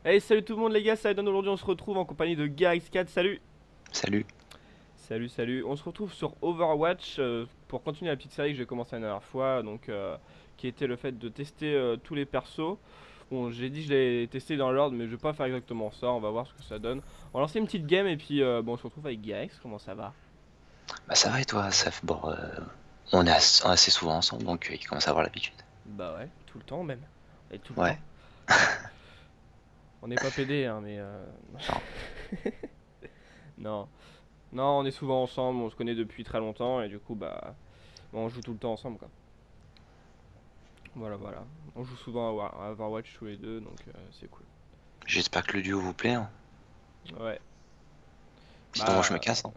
Hey, salut tout le monde les gars, ça donne aujourd'hui on se retrouve en compagnie de Garix4, salut. Salut. Salut, on se retrouve sur Overwatch pour continuer la petite série que j'ai commencé la dernière fois, donc qui était le fait de tester tous les persos. Bon, j'ai dit que je l'ai testé dans l'ordre, mais je vais pas faire exactement ça, on va voir ce que ça donne. On va lancer une petite game et puis bon, on se retrouve avec Garix, comment ça va? Bah ça va et toi? Ça fait bon, on est assez souvent ensemble donc il commence à avoir l'habitude. Bah ouais, tout le temps même, et tout le Ouais. temps. On n'est pas PD hein, mais Non. non. Non, on est souvent ensemble, on se connaît depuis très longtemps et du coup bah bon, on joue tout le temps ensemble quoi. Voilà. On joue souvent à Overwatch tous les deux, donc c'est cool. J'espère que le duo vous plaît, hein. Ouais. Sinon moi je me Bah. casse, hein.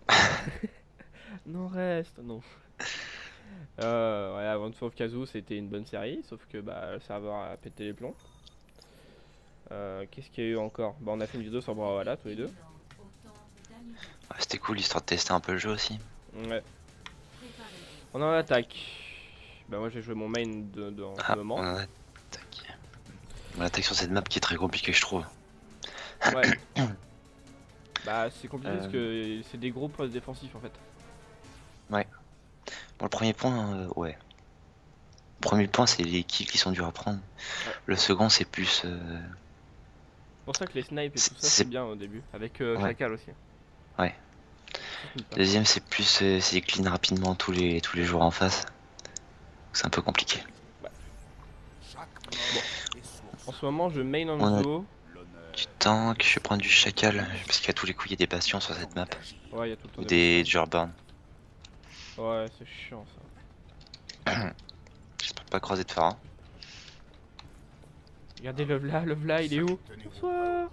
Non, reste, non. Ouais, avant de sauve Kazoo, c'était une bonne série, sauf que bah, le serveur a pété les plombs. Qu'est-ce qu'il y a eu encore? Bah, on a fait une vidéo sur Brawlhalla tous les deux. Ouais, c'était cool histoire de tester un peu le jeu aussi. Ouais. On en attaque. Bah, moi j'ai joué mon main en ce Ah, moment. on attaque. On attaque sur cette map qui est très compliquée je trouve. Ouais. Bah, c'est compliqué parce Euh, que c'est des gros postes défensifs en fait. ouais. Bon le premier point, ouais. Le premier point c'est les kills qui sont durs à prendre. Ouais. Le second c'est plus... C'est pour ça que les snipes et tout ça c'est c'est... bien au début. Avec Ouais. Chacal aussi. Ouais. Ça, c'est une perf. Deuxième c'est plus... c'est clean rapidement tous les joueurs en face. C'est un peu compliqué. Ouais. Bon. En ce moment, je main On a Hanzo. du tank, je vais prendre du chacal, parce qu'à tous les coups il y a des bastions sur cette map. Ouais, il y a tout le temps Ou des des bastions. Jurburn. Ouais, c'est chiant ça. J'espère pas croiser de phare. Regardez le v'là, il est où? Bonsoir.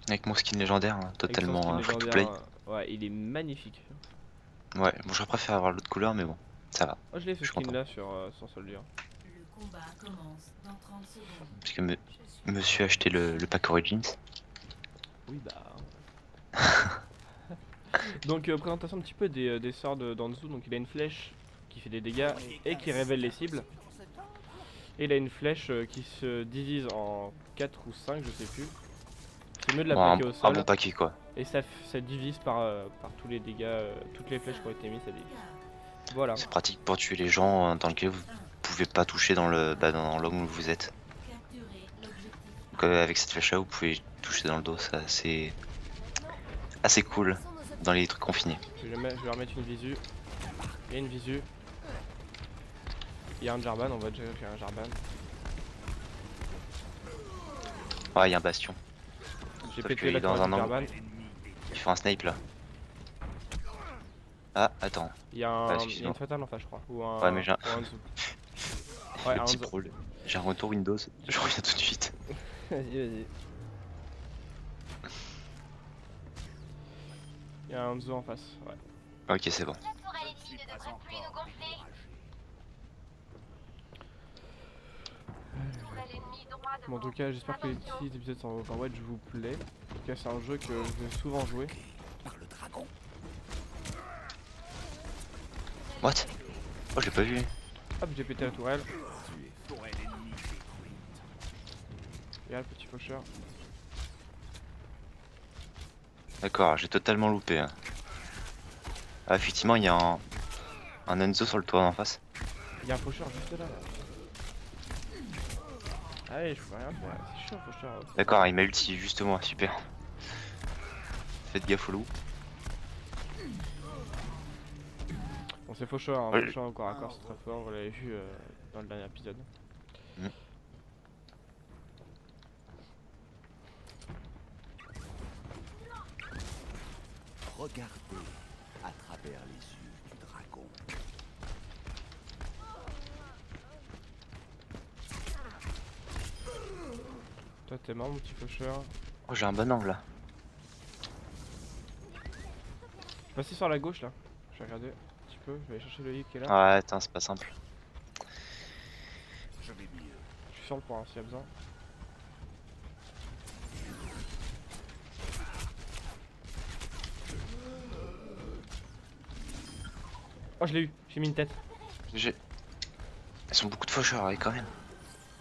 Avec mon skin légendaire, hein, Avec son skin totalement free to légendaire. play. Ouais, il est magnifique. Ouais, bon je préfère avoir l'autre couleur mais bon, ça va, Moi, je l'ai ce je suis skin content. là sur son soldier. Le combat commence dans 30 secondes. Parce que monsieur a acheté le pack Origins. Oui, bah. Donc, présentation un petit peu des sorts d'Hanzo. Donc, il a une flèche qui fait des dégâts et qui révèle les cibles. Et il a une flèche qui se divise en 4 ou 5, je sais plus. C'est mieux de la Bon, plaquer au un bon sol. paquet quoi. Et ça divise par tous les dégâts, toutes les flèches qui ont été mises, ça divise. Voilà. C'est pratique pour tuer les gens dans lequel vous pouvez pas toucher dans le dans l'homme où vous êtes. Capturez l'objectif. Donc avec cette flèche là vous pouvez toucher dans le dos, ça c'est assez cool dans les trucs confinés. Je vais remettre une visu. Il y a une visu. Il y a un Jarban, on voit déjà qu'il y a un Jarban. Ouais, il y a un bastion. J'ai Sauf pété qu'il la est dans turret un du angle. Jarban. Il fait un snipe là. Ah, attends. Il y a, Ah, il y a excuse-moi. une fatale en face, je crois. Ou un, Ouais, mais j'ai un... ou un Hanzo. Ouais, le un petit Hanzo. problème. J'ai un retour Windows, je reviens tout de suite. Vas-y. Il y a un Hanzo en face, ouais. Ok, c'est bon. Bon, en tout cas, j'espère que les petits épisodes sur Overwatch vous plaît. En tout cas, c'est un jeu que je vais souvent jouer. What? Oh, je l'ai pas vu. Hop, j'ai pété la tourelle. Regarde, petit faucheur. D'accord, j'ai totalement loupé, hein. Ah, effectivement, il y a un Enzo sur le toit en face. Il y a un faucheur juste là. Allez, je peux rien faire, c'est chiant le faucheur. D'accord, il m'a ulti juste moi, super. Faites gaffe au loup. Bon, c'est faucheur, hein. Ouais. Faucheur encore à corps, c'est très fort, vous l'avez vu dans le dernier épisode. Mm. Regardez à travers les yeux du dragon. Toi, t'es mort, mon petit faucheur. Oh, j'ai un bon angle là. Je suis passé sur la gauche là. Je vais regarder un petit peu, je vais aller chercher le hit qui est là. Ouais, attends, c'est pas simple. Je vais mieux. Je suis sur le point hein, s'il y a besoin. Oh, je l'ai eu, j'ai mis une tête. J'ai... Ils sont beaucoup de faucheurs, ouais, quand même.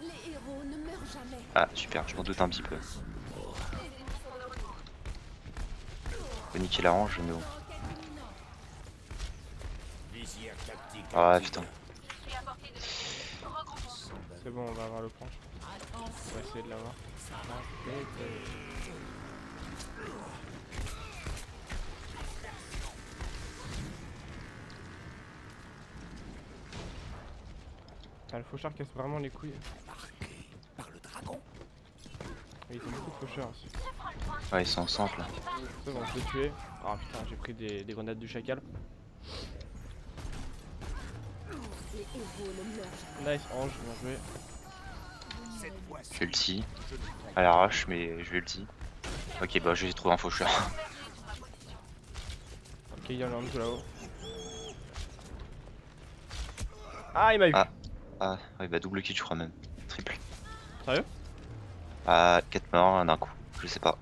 Les héros ne meurent jamais. Ah, super, je m'en doute un petit peu. Faut niquer la range, mais bon. Visière tactique. Ah putain. C'est bon, on va avoir le planche. On va essayer de l'avoir. Ah, le faucheur casse vraiment les couilles. Marqué par le dragon. Et ils ont beaucoup de faucheurs aussi. Ouais, ils sont ensemble là. C'est bon, je l'ai tué. Ah putain, j'ai pris des grenades du chacal. Nice, Ange, bien joué. Cette fois-ci, Je ulti. À l'arrache, mais je vais ulti. Ok, bah j'ai trouvé un faucheur. Ok, il y en a un tout là-haut. Ah, il m'a eu. Ah. Ah, ouais, bah double kill, je crois même. Triple. Sérieux? Ah, 4 morts, un d'un coup. Je sais pas.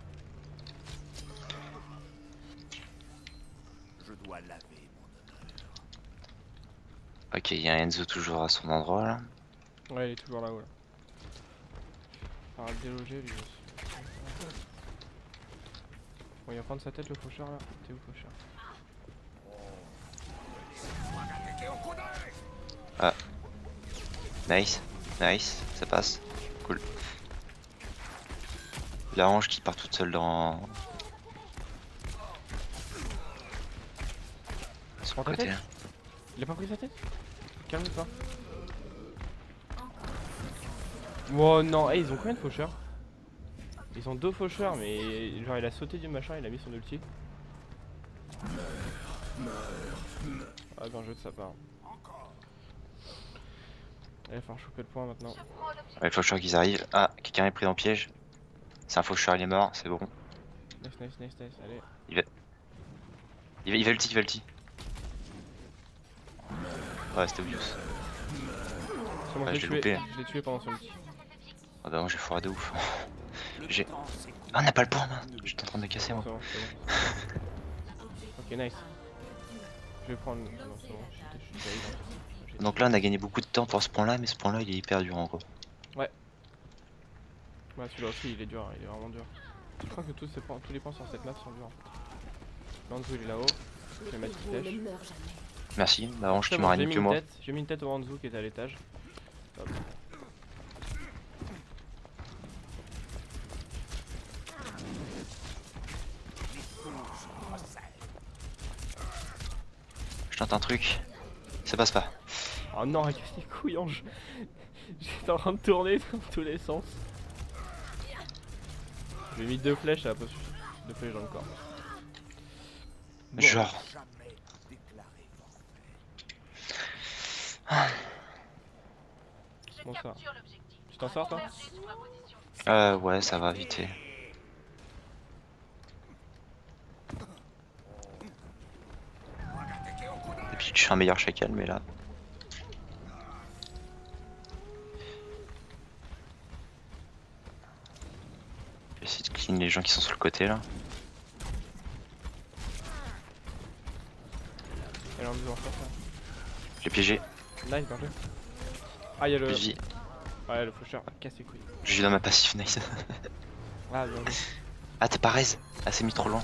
je dois laver mon honneur. Ok, il y a Enzo toujours à son endroit là. Ouais, il est toujours là-haut là. Alors, le déloger lui aussi. Bon, il va prendre sa tête le faucheur là. T'es où, faucheur? Nice, nice, ça passe. Cool. La hanche qui part toute seule dans son Prends ta côté. tête. Il a pas pris sa tête? Calme-toi. Oh non, hey, ils ont combien de faucheurs? Ils ont 2 faucheurs, mais genre il a sauté du machin, il a mis son ulti. Ah, bien joué de sa part. Il va falloir choper le point maintenant. Ouais, les faucheurs qu'ils arrivent. Ah, quelqu'un est pris en piège. C'est un faucheur, il est mort, c'est bon. Nice, nice, nice, nice, allez. Il va ulti, il va ulti. Ouais, c'était obvious. C'est bon, Ouais, je je l'ai l'ai tué. loupé. Je l'ai tué pendant son ulti. Ah bah moi j'ai foiré de ouf. J'ai... Le temps s'écoule. Ah, on n'a pas le point, man. J'étais en train de me casser moi. C'est bon, c'est bon. Ok, nice. Je vais prendre. Non, c'est bon, je suis déjà Donc là on a gagné beaucoup de temps pour ce point là, mais ce point là il est hyper dur en gros. Ouais, celui-là aussi il est dur, il est vraiment dur. Je crois que tous les points sur cette map sont durs en fait. Lanzu il est là-haut. Je vais mettre une flèche. Merci, la hanche C'est qui bon, m'aura j'ai mis niqué une moi. tête. J'ai mis une tête au Lanzu qui était à l'étage. Hop. Je tente un truc. Ça passe pas. Oh non, avec les couilles, Ange. J'étais en train de tourner dans tous les sens. J'ai mis 2 flèches, ça a pas suffi. 2 flèches dans le corps. Bon. Genre. Jamais déclaré forfait. Bon ça. Tu t'en sors toi? Ouais, ça va vite. Et puis je suis un meilleur chacal, mais là. Je vais essayer de clean les gens qui sont sur le côté là. Elle est en dessous en face là. Je l'ai piégé. Nice, bien joué. Ah, y'a le. Je vis. Ouais, le faucheur, casse les couilles. Je vis dans ma passive, nice. Ah, bien joué. Ah, t'es pas raise. Ah, c'est mis trop loin.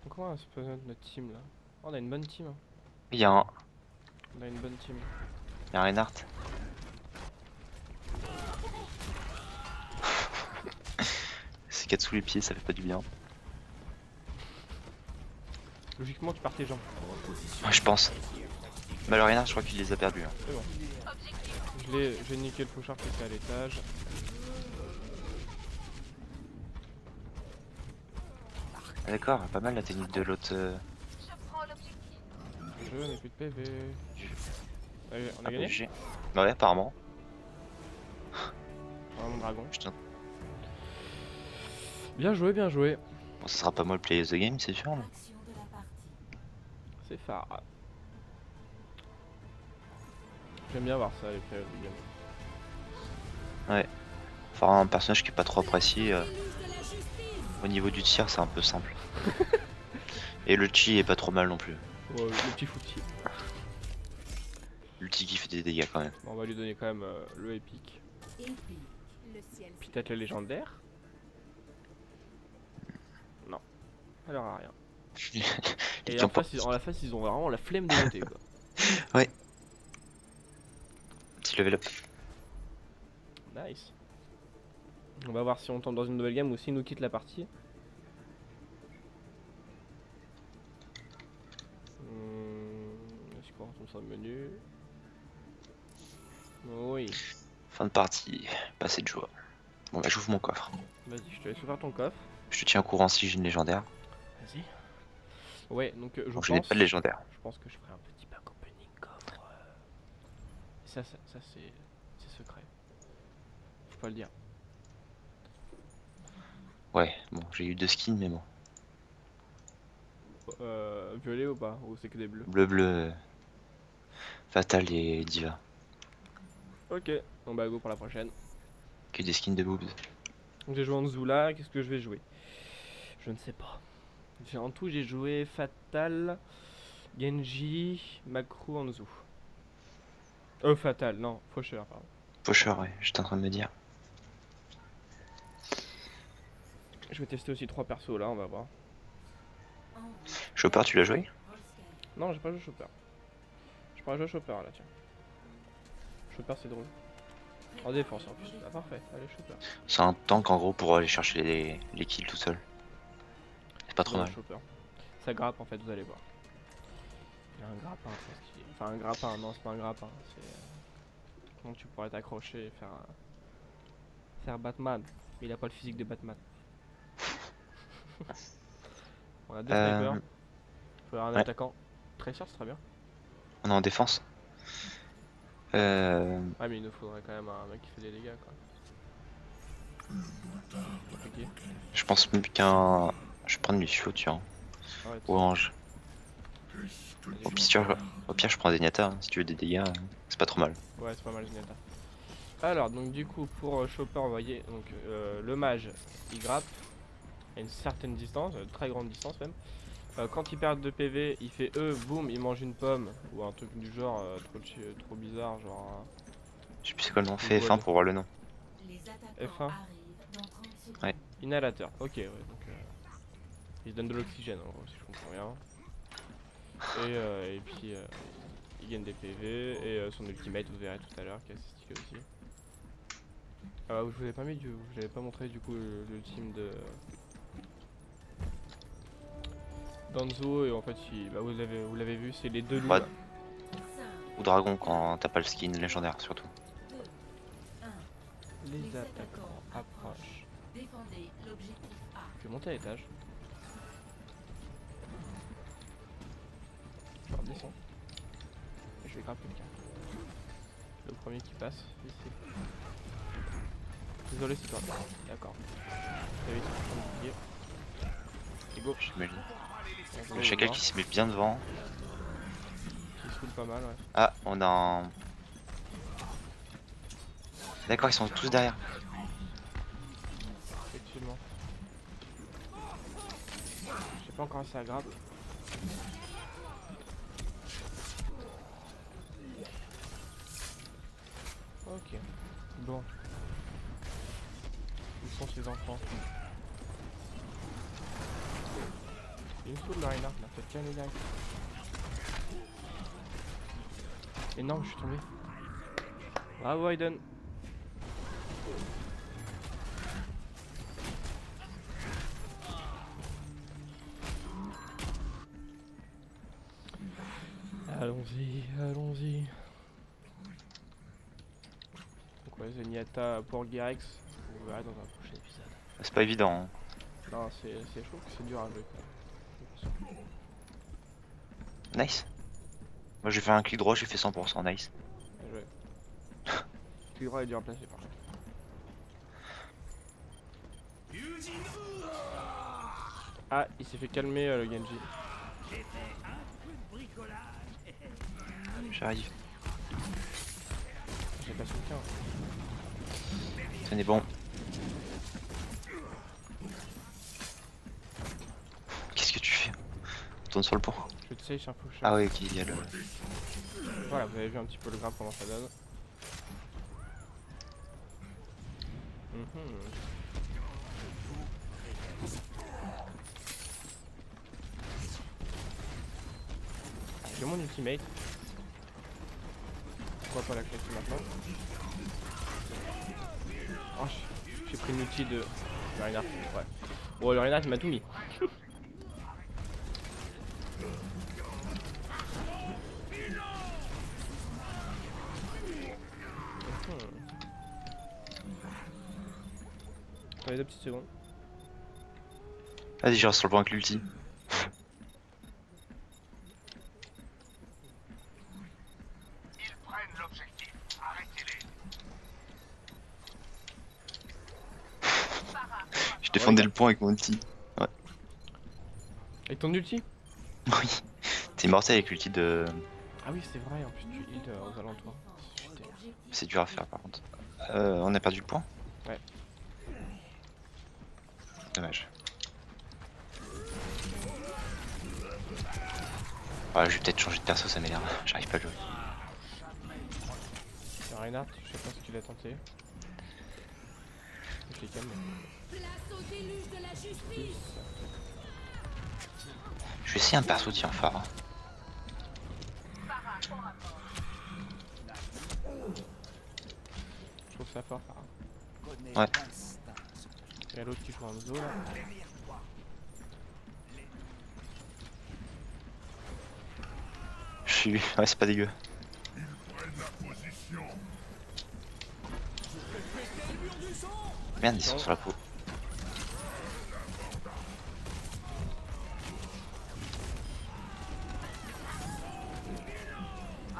Comment se présente notre team là? Oh, on a une bonne team. Hein. Il y a un. On a une bonne team. Il y a un Reinhardt. C'est 4 sous les pieds, ça fait pas du bien. Logiquement, tu pars tes jambes. Ouais, je pense. Bah, le Reinhardt, je crois qu'il les a perdus. Hein. C'est bon. J'ai niqué le faucheur qui était à l'étage. Ah, d'accord, pas mal la technique de l'autre. Je n'ai plus de PV. Allez, on a Ah, gagné? PG. Bah ouais, apparemment. Ah, mon dragon. Putain. Bien joué, bien joué. Bon, ça sera pas moi le play of the game, c'est sûr. Mais... Action de la partie. C'est phare. J'aime bien voir ça, les plays of the game. Ouais. Faut avoir un personnage qui est pas trop apprécié. Au niveau du tir, c'est un peu simple. Et le chi est pas trop mal non plus. Ouais, le petit fouti. L'ulti qui fait des dégâts quand même. Bon, on va lui donner quand même le épique. Épique. Le ciel s'est Peut-être le légendaire. Non. Alors à rien. Les Et qui ont en pas- face, en la face, ils ont vraiment la flemme de monter quoi. Petit level up. Nice. On va voir si on tombe dans une nouvelle game ou s'ils nous quittent la partie. Est-ce qu'on retombe sur le menu? Oui. Fin de partie. Passé de joie. Bon bah j'ouvre mon coffre. Vas-y, je te laisse ouvrir ton coffre. Je te tiens au courant si j'ai une légendaire. Vas-y. Ouais, donc je Donc je n'ai pense... pas de légendaire. Je pense que je ferai un petit pack opening coffre. Ça c'est secret. Faut pas le dire. Ouais, bon j'ai eu 2 skins mais bon. Violet ou pas? Ou c'est que des bleus? Bleu. Fatal et Diva. Ok, bon bah go pour la prochaine. Que des skins de boobs. Donc j'ai joué en Zula, qu'est-ce que je vais jouer? Je ne sais pas. En tout j'ai joué Fatal, Genji, Makro, Anzu. Fatal, non, Faucheur, pardon. Pocher, ouais, j'étais en train de me dire. Je vais tester aussi 3 persos là, on va voir. Chopper, tu l'as joué? Volsky. Non, j'ai pas joué Chopper. Je pourrais jouer Chopper là, tiens. Chopper c'est drôle. En défense en plus. Ah parfait, allez Chopper. C'est un tank en gros pour aller chercher les kills tout seul. C'est pas trop Ouais, mal. Chopper. Ça grappe en fait, vous allez voir. Il y a un grappin, très stylé. Enfin un grappin, non c'est pas un grappin, c'est... Comment tu pourrais t'accrocher et faire Batman. Mais il a pas le physique de Batman. On a deux snipers. Faut avoir un ouais. attaquant. Tracer c'est très bien. On est en défense. Ah mais il nous faudrait quand même un mec qui fait des dégâts quoi. Ok. Je pense même qu'un... Je prends Lucio, tu vois. Ouais, Ou Ange. vas-y, Au pire, je prends Zenyatta, hein, si tu veux des dégâts, c'est pas trop mal. Ouais, c'est pas mal Zenyatta. Alors, donc du coup, pour Chopper, vous voyez, donc le mage, il grappe à une certaine distance, très grande distance même. Quand il perd de PV, il fait boum, il mange une pomme, ou un truc du genre trop bizarre, genre... Je sais plus c'est quoi le nom, fais Ouais. F1 pour voir le nom. Les attaquants F1. arrivent dans 30 secondes. Ouais. Inhalateur, ok, ouais, donc... il se donne de l'oxygène, en gros, si je comprends bien. Et puis, il gagne des PV, et son ultimate, vous verrez tout à l'heure, qui est assez stylé aussi. Ah, je vous avais pas mis je vous avais pas montré du coup le team de Danzo, et en fait bah, vous l'avez vu, c'est les deux loups Ouais. là. 5, Ou Dragon quand t'as pas le skin légendaire surtout. 2, 1. Les attaquants approchent. Défendez l'objectif A. Je vais monter à l'étage. Je redescends. Et je vais grapper quelqu'un. Le premier qui passe, ici. Désolé c'est toi. D'accord. Très vite, je vais bouclier. Et go. J'imagine. On Le se chacal voit. qui se met bien devant. Qui se roule pas mal, ouais. Ah, on a un... D'accord, ils sont tous derrière. Effectivement. Je sais pas encore si ça grappe. Ok. Bon. Où sont ces enfants? Il me saoule le Reinhardt là, faites bien les likes. Et non, je suis tombé. Bravo Aiden. Allons-y, allons-y. Donc ouais, Zenyatta pour Gyrex, vous verrez dans un prochain épisode. C'est pas évident. Hein. Non, je trouve que c'est dur à jouer. Nice. Moi j'ai fait un clic droit, j'ai fait 100%, nice. Bien joué. Clic droit est dur à placer par contre. Ah, il s'est fait calmer le Genji. J'arrive. J'ai pas soutien. Tenez bon. Qu'est-ce que tu fais? On tourne sur le pont. Je Je te sèche un peu. Ah oui, ok, il y a le... Voilà, vous avez vu un petit peu le grain, comment ça donne. Mhm. J'ai mon ultimate. Pourquoi pas la claquer maintenant? Oh, j'ai pris une ulti de Reinhardt. Ouais. Bon, le Reinhardt il m'a tout mis. Attendez 2 petites secondes. Vas-y, je reste sur le point avec l'ulti. Je défendais le point avec mon ulti. Ouais. Avec ton ulti? Oui. T'es mortel avec l'ulti de... Ah oui, c'est vrai, en plus tu heal aux alentours. Putain. C'est dur à faire par contre. On a perdu le point? Ouais. Dommage. Ouais, je vais peut-être changer de perso, ça m'énerve. J'arrive pas à jouer. C'est Reinhardt, je sais pas ce qu'il a tenté. Je les calme. Je vais essayer un perso, tiens, phare. Je trouve ça fort, par Connais Ouais. l'instinct. Il y a l'autre qui joue en zo là. Je suis... Ouais, c'est pas dégueu. Merde, ils sont sur la peau.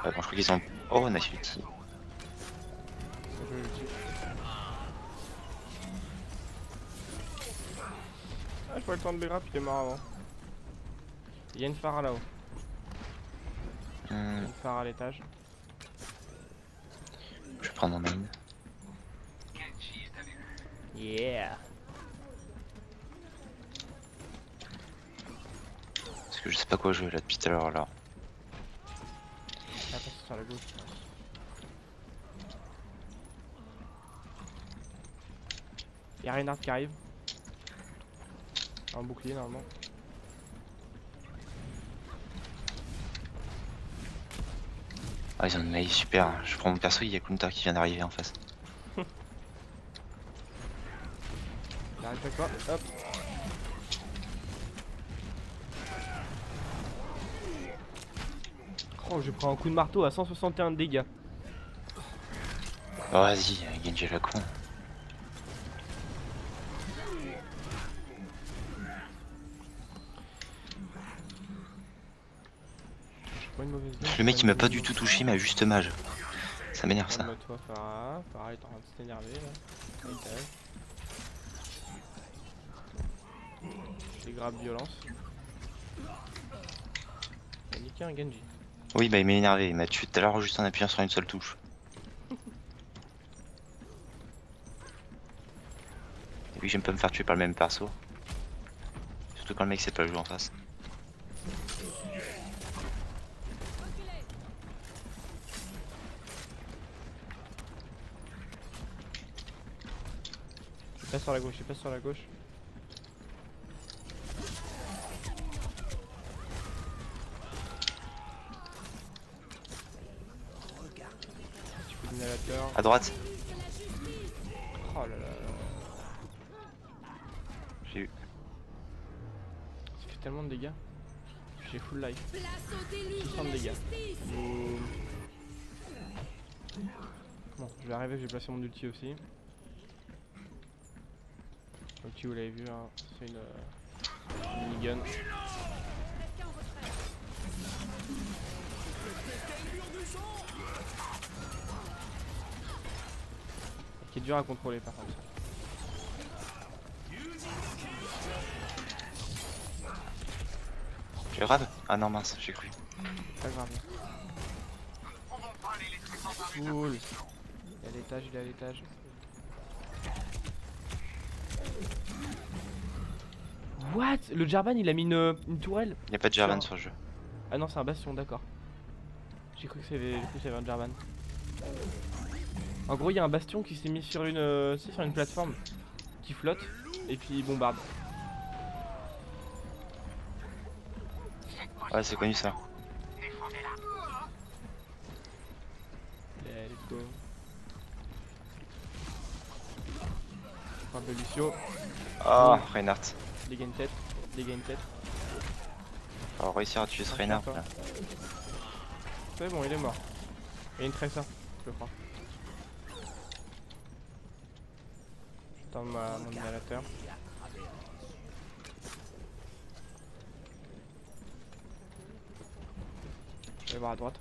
Ouais, bon, je crois qu'ils ont... Oh, on a ulti. Ça joue l'ulti. Ah, j'ai pas le temps de bégrap, il est mort avant. Il y a une phare là-haut. Il y a une phare à l'étage. Je vais prendre mon main. Yeah. Parce que je sais pas quoi jouer là depuis tout à l'heure là. Attends, c'est sur la gauche. Il y a Reinhardt qui arrive. Un bouclier normalement. Ah, ils ont une maille super. Je prends mon perso, il y a Kunta qui vient d'arriver en face. Il arrive chaque fois. Hop. Oh, j'ai pris un coup de marteau à 161 de dégâts. Oh, vas-y, Genji la con. J'ai pas une mauvaise game. Le mec il m'a pas du tout touché, il m'a juste mage. Ça m'énerve ça. Calme-toi, Farah. Farah est en train de s'énerver là. Étage. Des graves violence. Il a niqué un Genji. Oui, bah il m'a énervé, il m'a tué tout à l'heure juste en appuyant sur une seule touche. Et oui, j'aime pas me faire tuer par le même perso. Surtout quand le mec sait pas jouer en face. Il passe sur la gauche, il passe sur la gauche. Petit coup d'inhalateur. À droite, Oh là là. j'ai eu. Ça fait tellement de dégâts. J'ai full life. 600 de dégâts. Boum. Bon, je vais arriver, j'ai placé mon ulti aussi. L'ulti vous l'avez vu, hein, c'est une minigun. Qui est dur à contrôler par contre. J'ai grave. Ah non mince, j'ai cru. Pas grave. Cool. Il est à l'étage, il est à l'étage. What? Le Jarvan il a mis une tourelle? Y a pas de Jarvan sur le jeu. Ah non, c'est un bastion, d'accord. J'ai cru que c'était un German. En gros, il y a un bastion qui s'est mis sur une, tu sais, sur une plateforme qui flotte et puis il bombarde. Ouais, c'est connu ça. Allez, let's go. Un peu Lucio, Ah, Reinhardt. dégâts une tête, dégâts une tête. Faut réussir à tuer ce Ah, Reinhardt d'accord. là. C'est bon, il est mort. Il y a une tressa, je crois. Je tends mon inhalateur. Je vais voir à droite.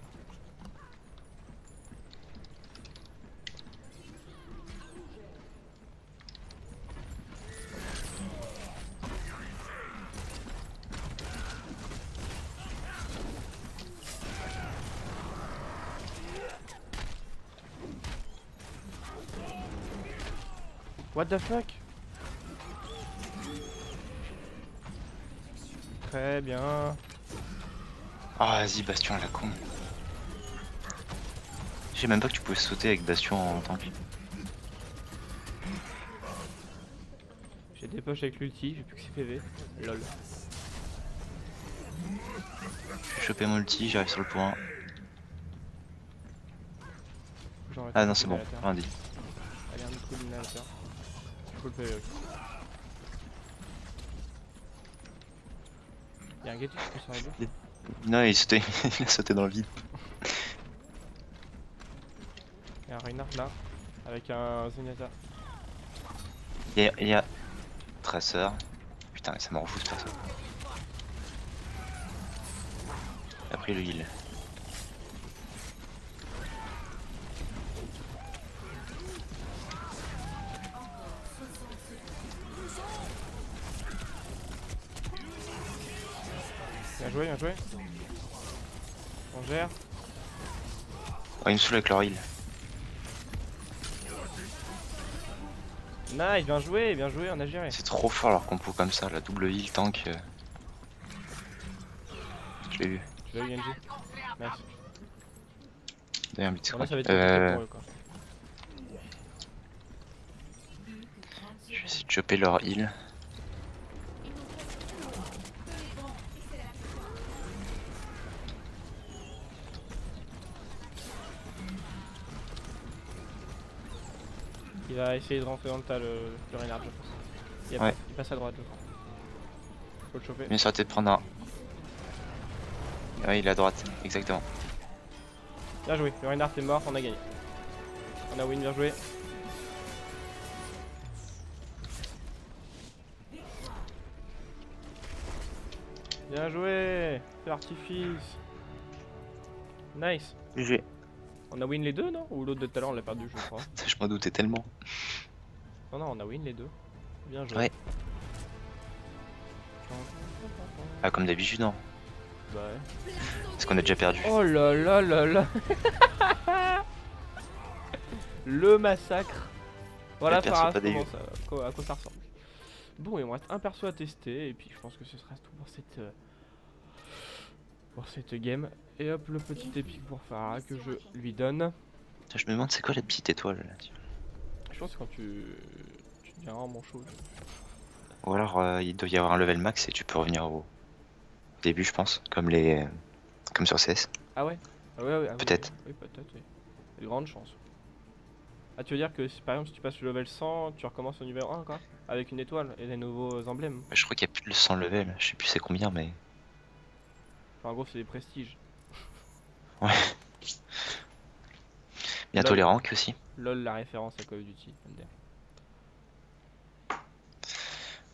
What the fuck? Très bien. Ah, vas-y, Bastion, la con. Je sais même pas que tu pouvais sauter avec Bastion en tank. J'ai des poches avec l'ulti, j'ai plus que 6 PV. Lol. J'ai chopé mon ulti, j'arrive sur le point. J'en Ah reste non, un c'est coup bon, d'inhalateur. rien dit. Allez, un autre coup d'inhalateur. Full PV, ok. Y'a un Getty qui peut sur les deux. Non, il sautait, il a sauté dans le vide. Y'a un Reinhardt là, avec un Zenyatta. Il y a Tracer. Putain, mais ça m'en fout ce perso. Il a pris le heal. Bien joué, bien joué. On gère. Oh, il me saoule avec leur heal. Nice, bien joué, on a géré. C'est trop fort leur compo comme ça, la double heal tank. Je l'ai vu. Tu l'as eu, Genji. Nice. D'ailleurs, vite, Bon, là, ça va être compliqué pour eux, quoi. je vais essayer de choper leur heal. Il va essayer de rentrer dans le tas, le Reinhardt, je pense. Ouais. Il passe à droite, je crois. Faut le choper. Bien sûr, de prendre un. Ouais, il est à droite, exactement. Bien joué, le Reinhardt est mort, on a gagné. On a win, bien joué. Bien joué, c'est l'artifice. Nice. GG. On a win les deux, non? Ou l'autre de tout à l'heure, on l'a perdu, je crois. Je m'en doutais tellement. Non, non, on a win les deux. Bien joué. Ouais. Ah, comme d'habitude, non. Bah ouais. Parce qu'on a déjà perdu. Oh là là là là. Le massacre. Voilà, Le perso Farah, pas dégueu. à quoi ça ressemble. Bon, il me reste un perso à tester, et puis je pense que ce sera tout pour cette game. Et hop, le petit épique pour Farah que je lui donne. Putain, je me demande c'est quoi la petite étoile là. Je pense que quand tu deviens vraiment chaud. Ou alors il doit y avoir un level max et tu peux revenir au début, je pense, comme comme sur CS. Ah ouais? Ah ouais, ouais, ah oui, Peut-être. Oui, peut-être, oui. Il y a de grandes chances. Ah, tu veux dire que si, par exemple, si tu passes le level 100, tu recommences au numéro 1 quoi? Avec une étoile et des nouveaux emblèmes. Je crois qu'il y a plus de 100 levels, je sais plus c'est combien, mais. Enfin, en gros, c'est des prestiges. Ouais. Bientôt Lol. les ranks aussi. LOL, la référence à Call of Duty, MDR.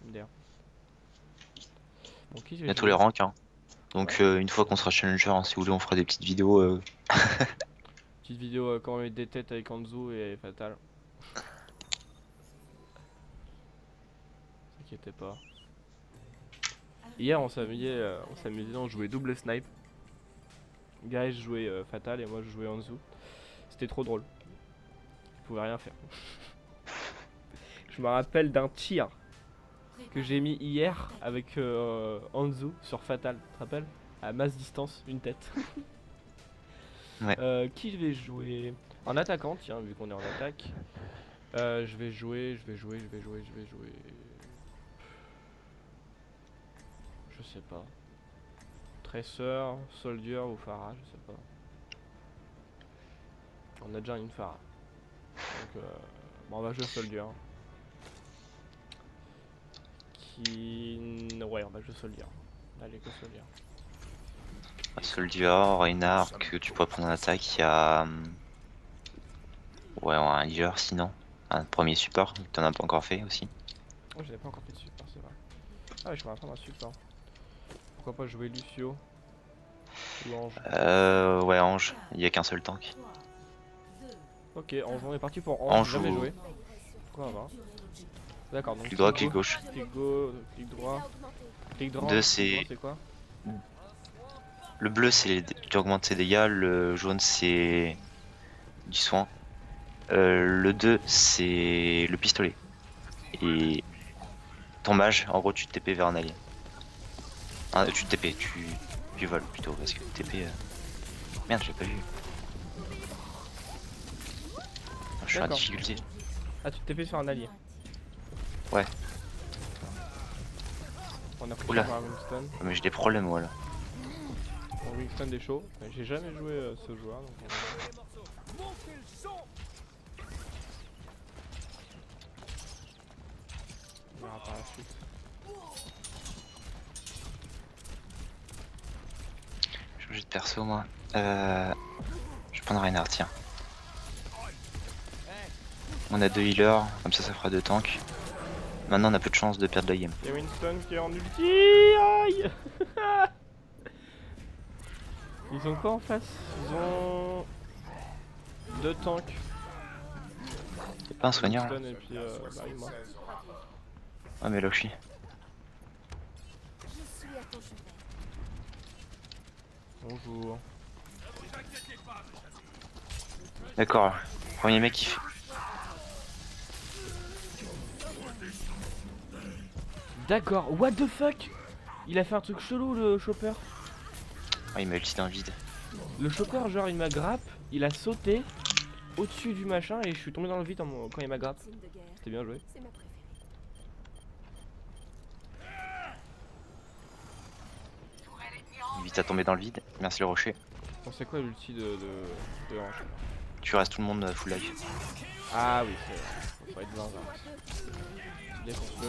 MDR. Bon, qui je vais Bientôt jouer les ranks, hein. Donc une fois qu'on sera challenger, hein, si vous voulez, on fera des petites vidéos. Petite vidéo comment mettre des têtes avec Anzu et Fatal. T'inquiète pas. Hier on s'amusait, on jouait double snipe. Guys jouait Fatal et moi je jouais Anzu. C'était trop drôle. Je pouvais rien faire. Je me rappelle d'un tir que j'ai mis hier avec Anzu sur Fatal, tu te rappelles? À masse distance, une tête. Ouais. Qui je vais jouer? En attaquant, tiens, vu qu'on est en attaque. Je vais jouer. Je sais pas. Tracer, Soldier ou Pharah, je sais pas. On a déjà une Pharah. Donc, bon, on va jouer Soldier. Ouais, on va jouer Soldier. Allez, go Soldier. Soldier, Reinhardt que tu pourrais prendre en attaque. Il y a. Ouais, un healer sinon. Un premier support, t'en as pas encore fait aussi. Oh, j'avais pas encore fait de support, c'est vrai. Ah, ouais, je pourrais prendre un support. Pourquoi pas jouer Lucio ou Ange? Ouais, Ange, il y a qu'un seul tank. Ok, Ange, on est parti pour Ange, Ange jamais ou- joué. Pourquoi on va? D'accord, donc Clic droit, clic gauche. Clic gauche, clic droit. Clic droit, Deux, clic droit, c'est- c'est quoi? Le bleu, c'est tu augmentes ses dégâts. Le jaune, c'est du soin. Le 2, c'est le pistolet. Et ton mage, en gros, tu te TP vers un allié. Ah, tu te TP, tu voles plutôt, parce que TP. Merde, j'ai pas vu. Je suis en D'accord. difficulté. Ah, tu te TP sur un allié. Ouais. On a pris Oula. ça par Winston. Mais j'ai des problèmes, moi là. Bon, Winston est chaud. Mais j'ai jamais joué ce joueur. Donc on verra par la suite. Changer de perso, moi. Je vais prendre Reinhardt, tiens. On a 2 healers, comme ça fera 2 tanks. Maintenant on a peu de chance de perdre la game. Il y a Winston qui est en ulti. Aïe. Ils ont quoi en face? Ils ont 2 tanks. Y'a pas un soigneur là? Winston et puis bah oui, moi. Ah mais là où je suis. Bonjour. D'accord, premier mec qui fait. D'accord, what the fuck? Il a fait un truc chelou le chopper. Ah il m'a ulti dans le vide. Le chopper genre il m'a grappe, il a sauté au-dessus du machin et je suis tombé dans le vide quand il m'a grappe. C'était bien joué. C'est ma préférée. Vite à tomber dans le vide, merci le rocher. Bon, c'est quoi l'ulti de Hanche? Tu restes tout le monde full life. Ah oui, c'est vrai. Faut pas être zinzin. Défonce-le.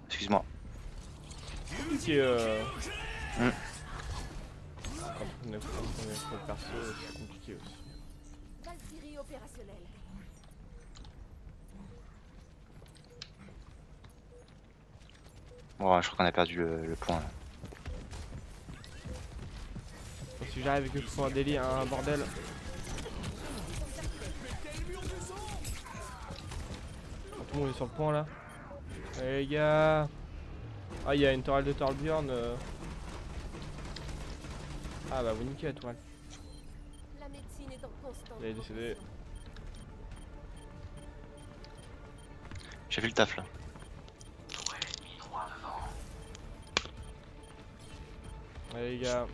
Excuse-moi. Compliqué Hmm. Quand on est le perso, c'est compliqué aussi. Valkyrie opérationnelle. Bon, je crois qu'on a perdu le point là. Bon, si j'arrive et que je fous un délire, un bordel. Oh, tout le monde est sur le point là. Allez les gars. Ah, il y a une tourelle de Torbjorn. Ah bah vous niquez la tourelle. La médecine est en constante. Il est décédé. J'ai vu le taf là. Allez les gars.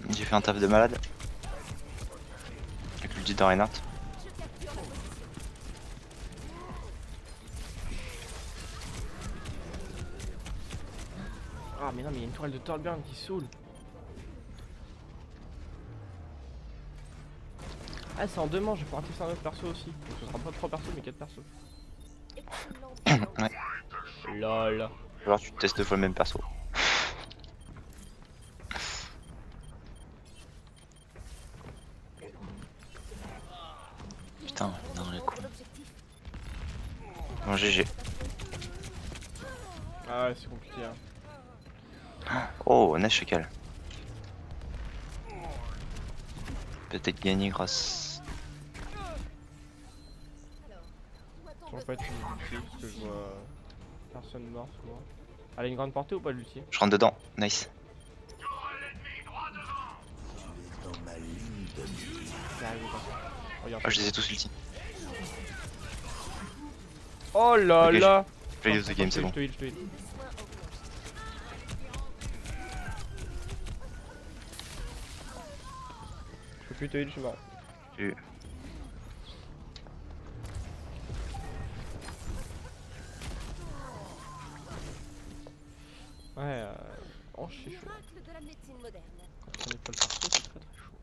J'ai fait un taf de malade. Avec l'ulti de Reinhardt. Je capture la position. Ah mais non mais il y a une tourelle de Torbjorn qui saoule. Ah c'est en 2 manches, je vais pouvoir tester un autre perso aussi. Donc ce sera pas 3 persos mais 4 persos. Excellent. Ouais. LOL. Alors tu testes 2 fois le même perso. Putain, non les coups. Bon GG. Ah ouais c'est compliqué hein. Oh, Nash Chacal. Peut-être gagner grâce. Je vois pas être une ulti parce que je vois personne mort souvent. Elle a une grande portée ou pas l'ulti? Je rentre dedans, nice. Dans ma ligne de mire. C'est arrivé comme ça. Regarde. Ah, je les ai tous ulti. Oh là Ok, là. Play of the game, c'est bon. Je te heal, je te heal. Soin augmentent. Je peux plus te heal, je suis mort. Tu- Ouais, oh, c'est chaud. Miracle de la médecine moderne. Quand on est pas le perso, c'est très très chaud.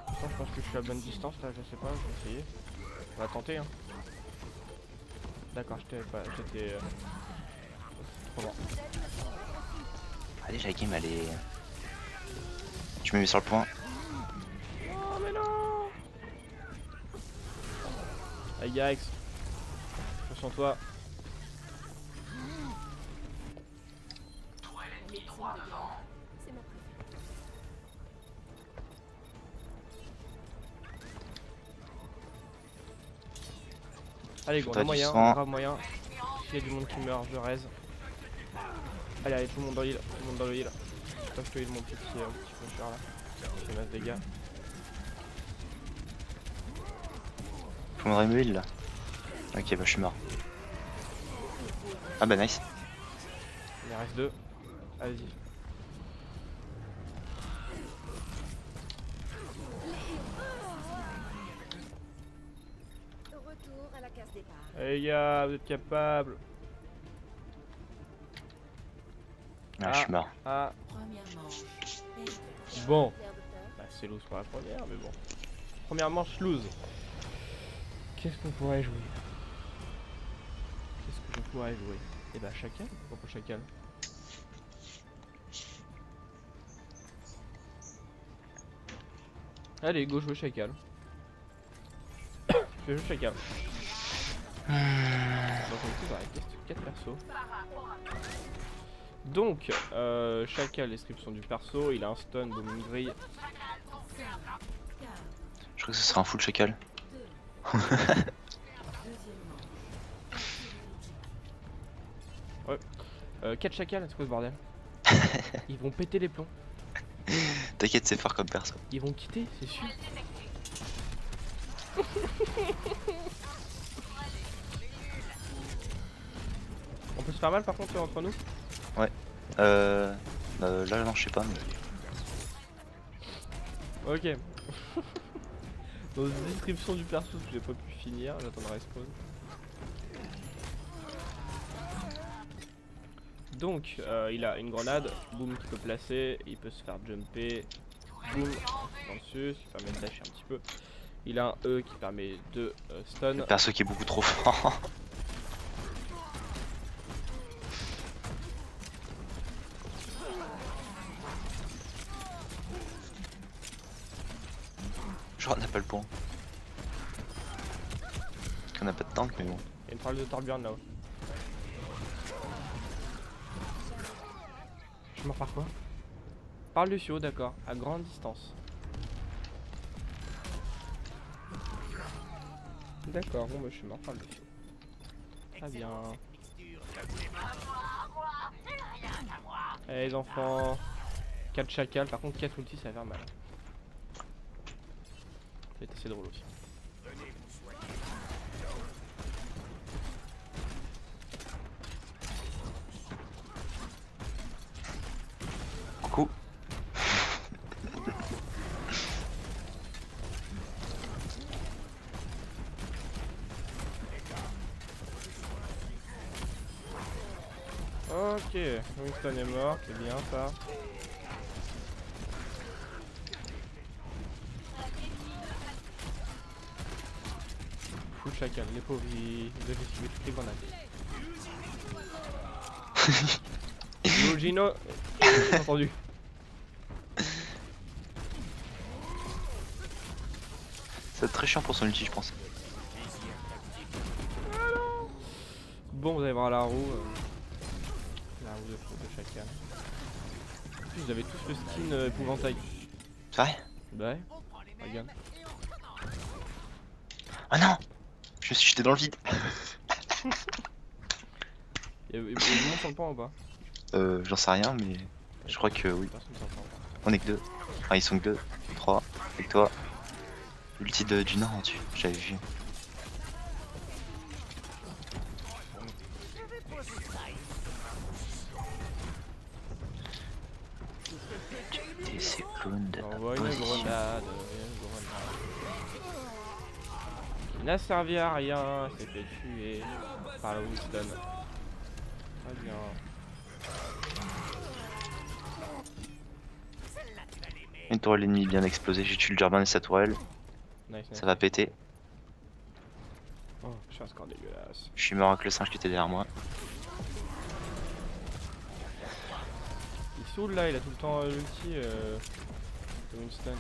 Attends, je pense que je suis à bonne distance là, je sais pas, je vais essayer. On va tenter hein. D'accord, j'étais pas. J'étais. Trop loin. Allez, la game, elle est. Je me mets sur le point. Oh mais non. Hey yikes. Attention toi. C'est ma préférée. Allez go, on T'as a du moyen, sang. grave moyen. S'il y a du monde qui meurt, je raise. Allez, allez, tout le monde dans l'île, tout le monde dans le heal. Toi je te heal mon petit pusher là. Je fais masse dégâts. Faut me remuer là. Ok, bah je suis mort. Ah bah nice. Il en reste 2. Allez-y. Retour à la case départ. Allez les gars, vous êtes capables. Ah, je suis mort. Ah, Première manche. Perdue. bon. Claire docteur. Bah c'est loose pour la première, mais bon. Première manche loose. Qu'est-ce qu'on pourrait jouer? Qu'est-ce que je pourrais jouer? Eh bah chacal, pourquoi pas chacal? Allez, go jouer chacal. Je vais jouer chacal. Donc on est tous avec 4 persos. Donc, chacal, description du perso, il a un stun, booming grille. Je crois que ce sera un full chacal. Ouais. 4 chacals, c'est quoi ce bordel? Ils vont péter les plombs. T'inquiète, c'est fort comme perso. Ils vont quitter, c'est sûr. On peut se faire mal par contre entre nous? Là non, je sais pas, mais. Ok. Dans la description du perso que j'ai pas pu finir, j'attends le respawn. Donc, il a une grenade, boum, qu'il peut placer, il peut se faire jumper, boum, dans le dessus, ce qui permet de dasher un petit peu. Il a un E qui permet de stun. Le perso qui est beaucoup trop fort. Genre on n'a pas le point. On n'a pas de tank mais bon. Il y a une parole de Torbjorn là-haut. Je suis mort par quoi? Par Lucio, d'accord, à grande distance. D'accord, bon bah je suis mort par Lucio. Très bien. Allez les enfants. 4 chacals, par contre 4 ultis ça va faire mal. C'est assez drôle aussi. Coucou. Ok, Winston est mort, c'est bien ça. Full chacal, les pauvres ils avaient esquivé toutes les grenades. Yo Gino, j'ai entendu. C'est très chiant pour son ulti je pense. Bon, vous allez voir la roue. La roue de chacal. En plus, vous avez tous le skin épouvantail. C'est vrai? Bah ouais, regarde. Ah non! Je me suis jeté dans le vide. Y'a du monde sur le pont ou pas? J'en sais rien mais je crois que oui. Personne sur le pont. On est que deux. Ah ils sont que deux. 3. Avec toi. Ulti du Nord dessus, j'avais vu. Des secondes. On envoie une Position. grenade. Il n'a servi à rien, il s'est fait tuer par le Winston. Très bien. Une tourelle ennemie vient d'exploser, j'ai tué le Jordan et sa tourelle. Nice, nice. Ça va péter. Oh, je suis un score dégueulasse. Je suis mort avec le singe qui était derrière moi. Il saoule là, il a tout le temps l'ulti. Le Winston.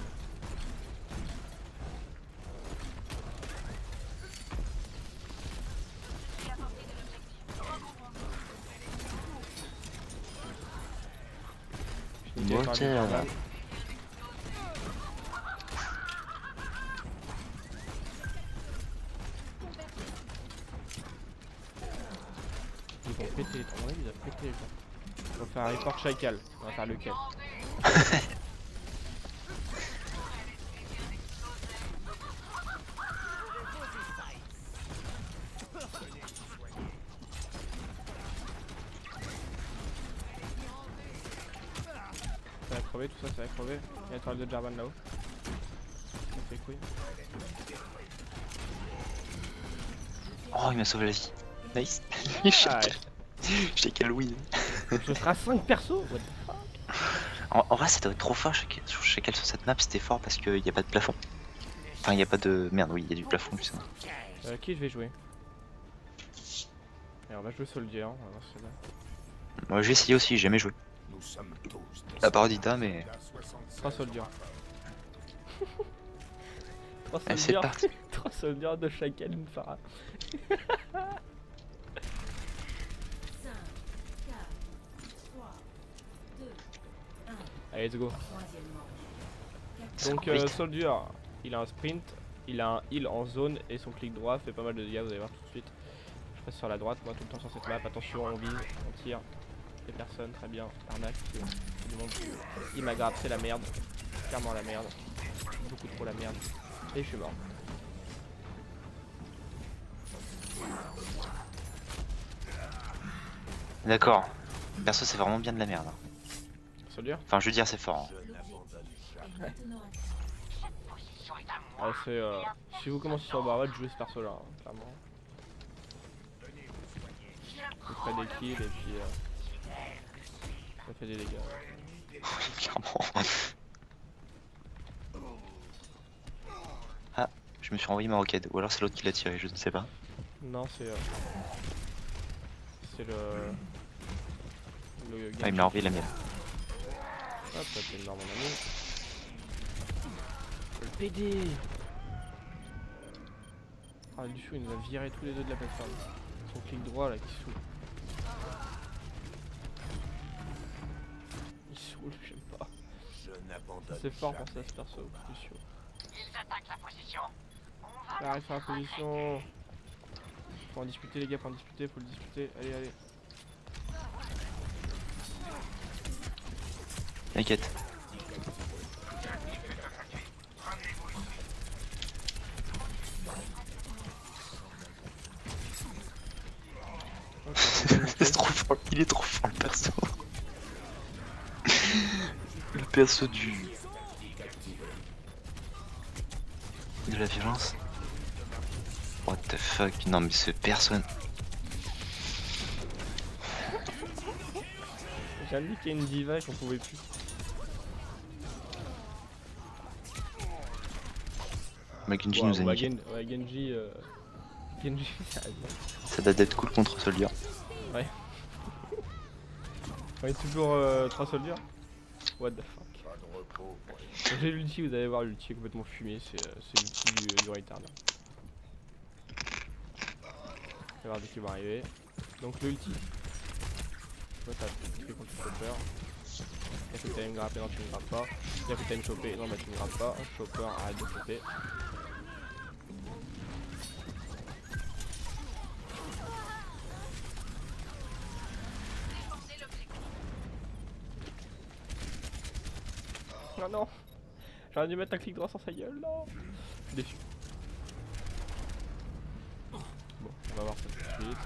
Je suis niqué par le Moteur. Jordan. Ils vont péter les temps. À mon avis, ils vont péter les temps. On va faire un report chacal. On va faire lequel? Ça va crever, tout ça, ça va crever. Il y a la toile de Jarvan là-haut. Ça fait couille. Oh, il m'a sauvé la vie. Nice. Ah ouais. J'ai quel win. Ce sera 5 persos. What the fuck? En vrai, ça doit être trop fort. Chacal sur cette map, c'était fort parce qu'il n'y a pas de plafond. Enfin, il n'y a pas de. Merde, oui, il y a du plafond justement. Qui je vais jouer? Alors, on va jouer Soldier. Hein. On va voir celle-là. Moi, j'ai essayé aussi, j'ai jamais joué. Nous sommes tous À part Dita, mais. 3 Soldiers. 3 Ah, c'est Soldiers. parti. 3 Soldiers de Chacal, une Pharah. 5, 4, 3, 2, 1. Allez, let's go. Troisième manche. Ça Donc, court vite. Soldier, il a un sprint, il a un heal en zone et son clic droit fait pas mal de dégâts, vous allez voir tout de suite. Je passe sur la droite, moi tout le temps sur cette map. Attention, on vise, on tire. Les personnes, très bien. Arnaque, c'est bon. C'est du monde. Il m'a grave, c'est la merde. Clairement la merde. Beaucoup trop la merde. Et je suis mort. D'accord. Perso, c'est vraiment bien de la merde. Hein. Soldier? Enfin, je veux dire, c'est fort. Hein. Maintenant, Ah, c'est si vous commencez sur Barbat, jouez ce perso là, hein, clairement. Vous ferez des kills et puis ça fait des dégâts. Clairement. Ah, je me suis renvoyé ma roquette. Ou alors c'est l'autre qui l'a tiré, je ne sais pas. Non, c'est le Ah, il me l'a renvoyé la mienne. Hop, t'es une mort mon ami. Le PD. Ah, du coup il nous a viré tous les deux de la plateforme. Son clic droit là qui saoule. Il saoule, j'aime pas. Je n'abandonne C'est fort pour jamais. ça ce perso, c'est sûr. Ils attaquent la position. Ça arrive sur la position. Faut en discuter les gars, faut en discuter, faut le discuter. Allez, allez. T'inquiète. Ok, C'est trop fort, il est trop fort le perso. Le perso de la violence. What the fuck, non mais ce personne. J'ai dit qu'il y a une diva et qu'on pouvait plus. Mais Genji nous a niqué. Ouais, Genji. Genji, ça arrive. Ça date d'être cool contre Soldier. Ouais. On est toujours 3 soldiers. What the fuck. Pas de repos pour les J'ai l'ulti, vous allez voir, l'ulti est complètement fumé, c'est l'ulti du retard. On va voir dès qu'ils vont arriver. Donc l'ulti. Ouais, t'as tué contre le chopper. Il a fait que t'allais me grapper, non tu me grappes pas. Il a fait que t'allais me choper, non bah tu me grappes pas. Chopper, arrête de choper. Oh non, j'aurais dû mettre un clic droit sur sa gueule, non. Je suis déçu. Bon, on va voir ça tout de suite.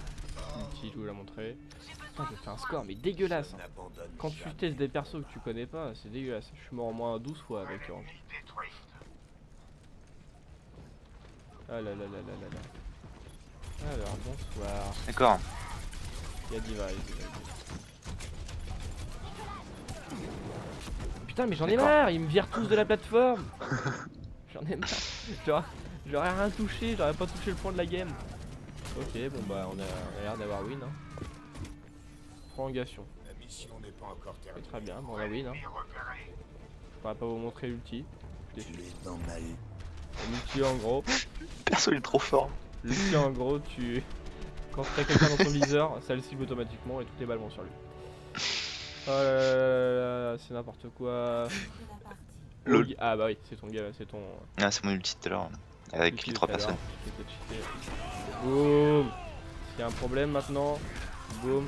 si je vous la montrer. Putain, je fais un score mais dégueulasse. Hein. N'abandonne Quand tu jamais. testes des persos que tu connais pas, c'est dégueulasse. Je suis mort au moins 12 fois avec Orange. Ah là là là là là là. Alors bonsoir. D'accord. Il y a Device. Putain mais j'en ai D'accord. marre, ils me virent tous de la plateforme. J'en ai marre. J'aurais rien touché, j'aurais pas touché le point de la game. Ok bon bah on a l'air d'avoir win hein. Prolongation. La mission n'est pas encore C'est terminée. très bien, bon on a win hein. Je pourrais pas vous montrer l'ulti. Tu es dans ma L'ulti en gros. Perso, il est trop fort. L'ulti en gros tu. Quand t'as quelqu'un dans ton viseur, ça le cible automatiquement et toutes les balles vont sur lui. Oh là là là là, c'est n'importe quoi. De la partie. Lol. Ah bah oui, c'est ton gars, c'est ton. Ah, c'est mon ulti tout à l'heure. Avec ulti les de 3 tout à l'heure, personnes. qui était cheaté. Boum. Il y a un problème maintenant. Boum.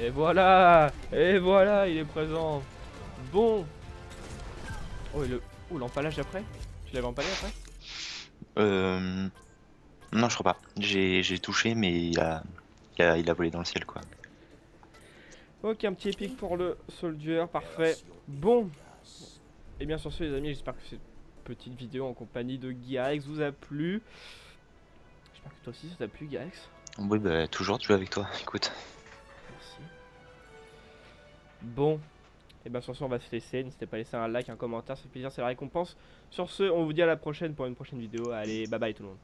Et voilà. Et voilà, il est présent. Bon. Oh, et le. Oh, l'empalage après. Tu l'avais empalé après? Non, je crois pas. J'ai touché, mais il a volé dans le ciel, quoi. Ok, un petit épique pour le soldier, parfait. Bon. Et bien sur ce les amis, j'espère que cette petite vidéo en compagnie de Guirax vous a plu. J'espère que toi aussi ça t'a plu Guirax. Oui, bah, toujours de jouer avec toi, écoute. Merci. Bon. Et bien sur ce on va se laisser, n'hésitez pas à laisser un like, un commentaire, ça fait plaisir, c'est la récompense. Sur ce, on vous dit à la prochaine pour une prochaine vidéo. Allez, bye bye tout le monde.